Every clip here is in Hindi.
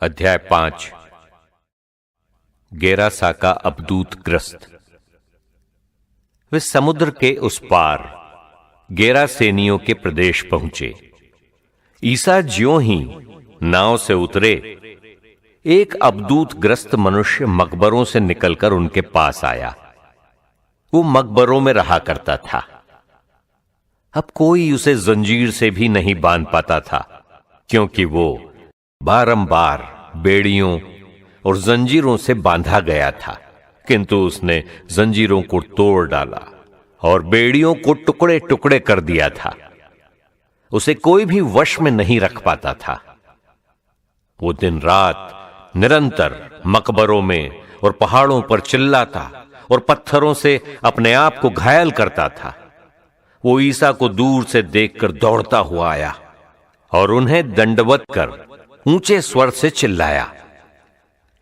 अध्याय 5 गेरासा का अबदूतग्रस्त। वे समुद्र के उस पार गेरासेनियों के प्रदेश पहुंचे। ईसा ज्यों ही नाव से उतरे, एक अबदूतग्रस्त मनुष्य मकबरों से निकलकर उनके पास आया। वो मकबरों में रहा करता था। अब कोई उसे जंजीर से भी नहीं बांध पाता था, क्योंकि वो बारंबार बेड़ियों और जंजीरों से बांधा गया था। किंतु उसने जंजीरों को तोड़ डाला और बेड़ियों को टुकड़े टुकड़े कर दिया था। उसे कोई भी वश में नहीं रख पाता था। वो दिन रात निरंतर मकबरों में और पहाड़ों पर चिल्लाता और पत्थरों से अपने आप को घायल करता था। वो ईसा को दूर से देखकर दौड़ता हुआ आया और उन्हें दंडवत कर ऊंचे स्वर से चिल्लाया,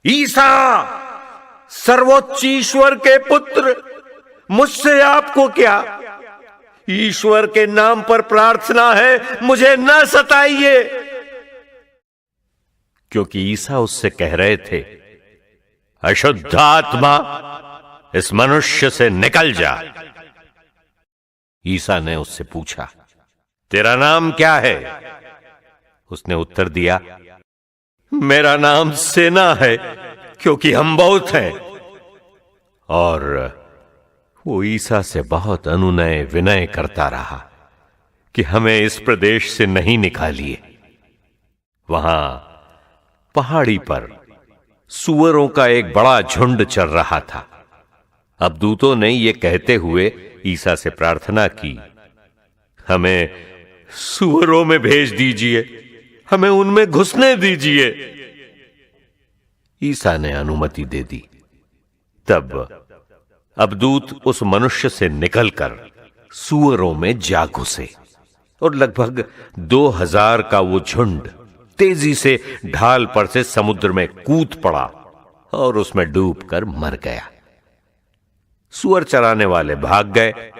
ईसा, सर्वोच्च ईश्वर के पुत्र, मुझसे आपको क्या? ईश्वर के नाम पर प्रार्थना है, मुझे न सताइए। क्योंकि ईसा उससे कह रहे थे, अशुद्ध आत्मा, इस मनुष्य से निकल जा। ईसा ने उससे पूछा, तेरा नाम क्या है? उसने उत्तर दिया, मेरा नाम सेना है, क्योंकि हम बहुत हैं। और वो ईसा से बहुत अनुनय विनय करता रहा कि हमें इस प्रदेश से नहीं निकालिए। वहां पहाड़ी पर सूअरों का एक बड़ा झुंड चल रहा था। अब दूतों ने यह कहते हुए ईसा से प्रार्थना की, हमें सूअरों में भेज दीजिए, हमें उनमें घुसने दीजिए। ईसा ने अनुमति दे दी। तब अबदूत उस मनुष्य से निकलकर सूअरों में जा घुसे और लगभग 2000 का वो झुंड तेजी से ढाल पर से समुद्र में कूद पड़ा और उसमें डूबकर मर गया। सूअर चराने वाले भाग गए।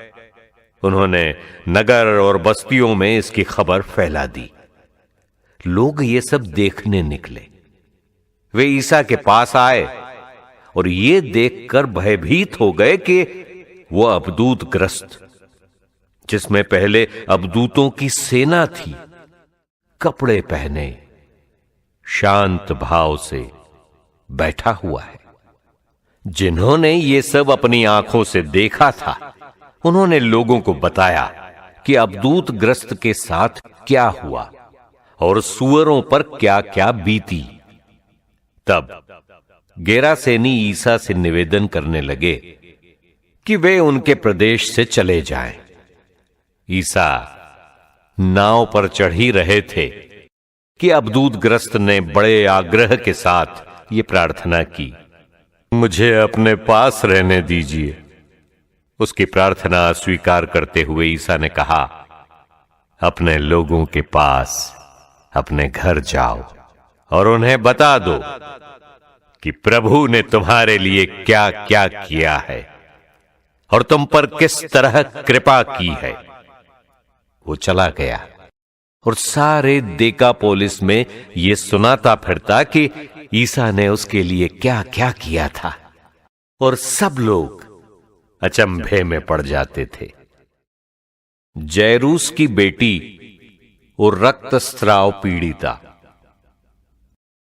उन्होंने नगर और बस्तियों में इसकी खबर फैला दी। लोग ये सब देखने निकले। वे ईसा के पास आए और ये देखकर भयभीत हो गए कि वो अबदूतग्रस्त, जिसमें पहले अबदूतों की सेना थी, कपड़े पहने शांत भाव से बैठा हुआ है। जिन्होंने ये सब अपनी आंखों से देखा था, उन्होंने लोगों को बताया कि अबदूतग्रस्त के साथ क्या हुआ और सूअरों पर क्या क्या बीती। तब गेरासेनी ईसा से निवेदन करने लगे कि वे उनके प्रदेश से चले जाएं। ईसा नाव पर चढ़ ही रहे थे कि अबदूतग्रस्त ने बड़े आग्रह के साथ ये प्रार्थना की, मुझे अपने पास रहने दीजिए। उसकी प्रार्थना स्वीकार करते हुए ईसा ने कहा, अपने लोगों के पास अपने घर जाओ और उन्हें बता दो कि प्रभु ने तुम्हारे लिए क्या क्या किया है और तुम पर किस तरह कृपा की है। वो चला गया और सारे देकापोलिस में ये सुनाता फिरता कि ईसा ने उसके लिए क्या क्या किया था, और सब लोग अचंभे में पड़ जाते थे। जैरूस की बेटी और रक्तस्राव पीड़िता।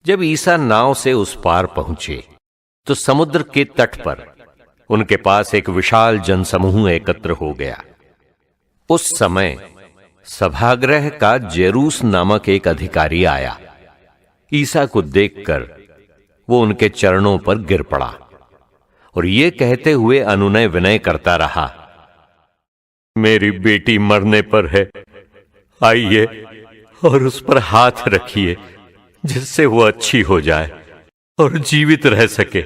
जब ईसा नाव से उस पार पहुंचे तो समुद्र के तट पर उनके पास एक विशाल जनसमूह एकत्र हो गया। उस समय सभागृह का जैरूस नामक एक अधिकारी आया। ईसा को देखकर वो उनके चरणों पर गिर पड़ा और ये कहते हुए अनुनय विनय करता रहा, मेरी बेटी मरने पर है, आइए और उस पर हाथ रखिए, जिससे वो अच्छी हो जाए और जीवित रह सके।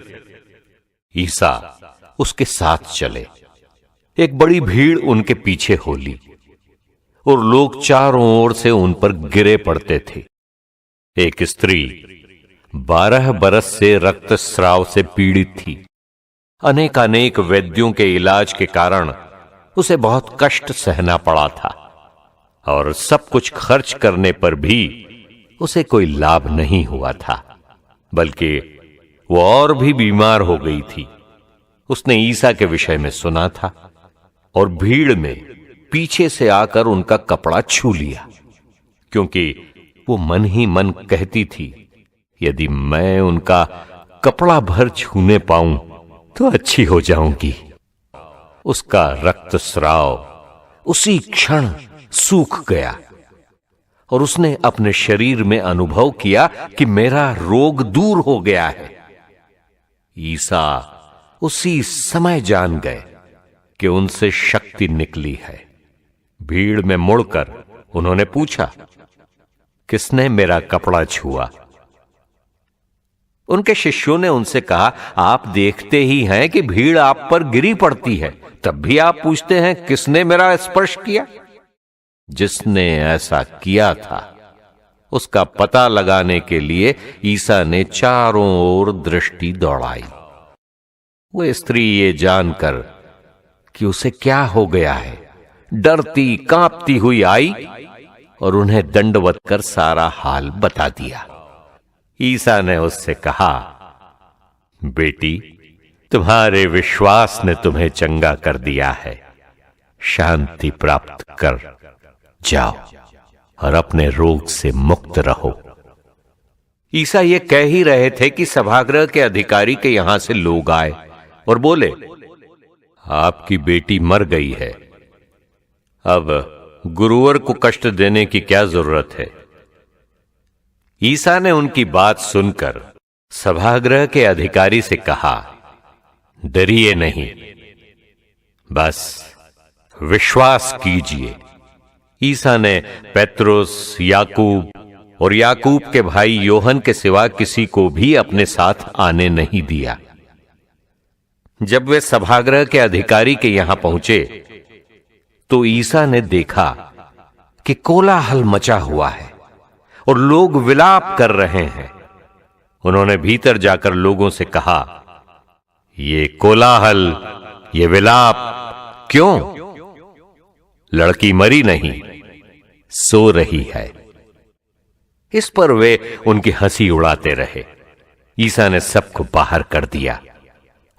ईसा उसके साथ चले। एक बड़ी भीड़ उनके पीछे हो ली और लोग चारों ओर से उन पर गिरे पड़ते थे। एक स्त्री 12 बरस से रक्तस्राव से पीड़ित थी। अनेकानेक वैद्यों के इलाज के कारण उसे बहुत कष्ट सहना पड़ा था और सब कुछ खर्च करने पर भी उसे कोई लाभ नहीं हुआ था। बल्कि वो और भी बीमार हो गई थी। उसने ईसा के विषय में सुना था और भीड़ में पीछे से आकर उनका कपड़ा छू लिया, क्योंकि वो मन ही मन कहती थी, यदि मैं उनका कपड़ा भर छूने पाऊं तो अच्छी हो जाऊंगी। उसका रक्तस्राव उसी क्षण सूख गया और उसने अपने शरीर में अनुभव किया कि मेरा रोग दूर हो गया है। ईसा उसी समय जान गए कि उनसे शक्ति निकली है। भीड़ में मुड़कर उन्होंने पूछा, किसने मेरा कपड़ा छुआ? उनके शिष्यों ने उनसे कहा, आप देखते ही हैं कि भीड़ आप पर गिरी पड़ती है, तब भी आप पूछते हैं किसने मेरा स्पर्श किया? जिसने ऐसा किया था उसका पता लगाने के लिए ईसा ने चारों ओर दृष्टि दौड़ाई। वो स्त्री ये जानकर कि उसे क्या हो गया है, डरती कांपती हुई आई और उन्हें दंडवत कर सारा हाल बता दिया। ईसा ने उससे कहा, बेटी, तुम्हारे विश्वास ने तुम्हें चंगा कर दिया है, शांति प्राप्त कर जाओ और अपने रोग से मुक्त रहो। ईसा ये कह ही रहे थे कि सभागृह के अधिकारी के यहां से लोग आए और बोले, आपकी बेटी मर गई है, अब गुरुवर को कष्ट देने की क्या जरूरत है? ईसा ने उनकी बात सुनकर सभागृह के अधिकारी से कहा, डरिए नहीं, बस विश्वास कीजिए। ईसा ने पेत्रुस, याकूब और याकूब के भाई योहन के सिवा किसी को भी अपने साथ आने नहीं दिया। जब वे सभागृह के अधिकारी के यहां पहुंचे तो ईसा ने देखा कि कोलाहल मचा हुआ है और लोग विलाप कर रहे हैं। उन्होंने भीतर जाकर लोगों से कहा, ये कोलाहल, ये विलाप क्यों? लड़की मरी नहीं, सो रही है। इस पर वे उनकी हंसी उड़ाते रहे। ईसा ने सबको बाहर कर दिया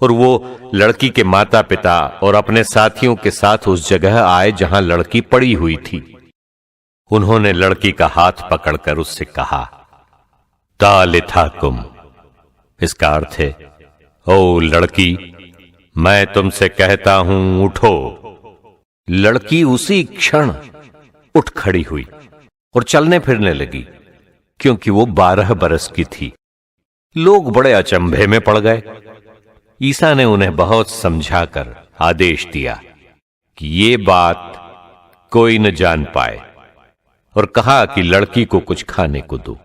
और वो लड़की के माता पिता और अपने साथियों के साथ उस जगह आए जहां लड़की पड़ी हुई थी। उन्होंने लड़की का हाथ पकड़कर उससे कहा, तालिथा कुम। इसका अर्थ है, ओ लड़की, मैं तुमसे कहता हूं, उठो। लड़की उसी क्षण उठ खड़ी हुई और चलने फिरने लगी, क्योंकि वो 12 बरस की थी। लोग बड़े अचंभे में पड़ गए। ईसा ने उन्हें बहुत समझाकर आदेश दिया कि ये बात कोई न जान पाए और कहा कि लड़की को कुछ खाने को दो।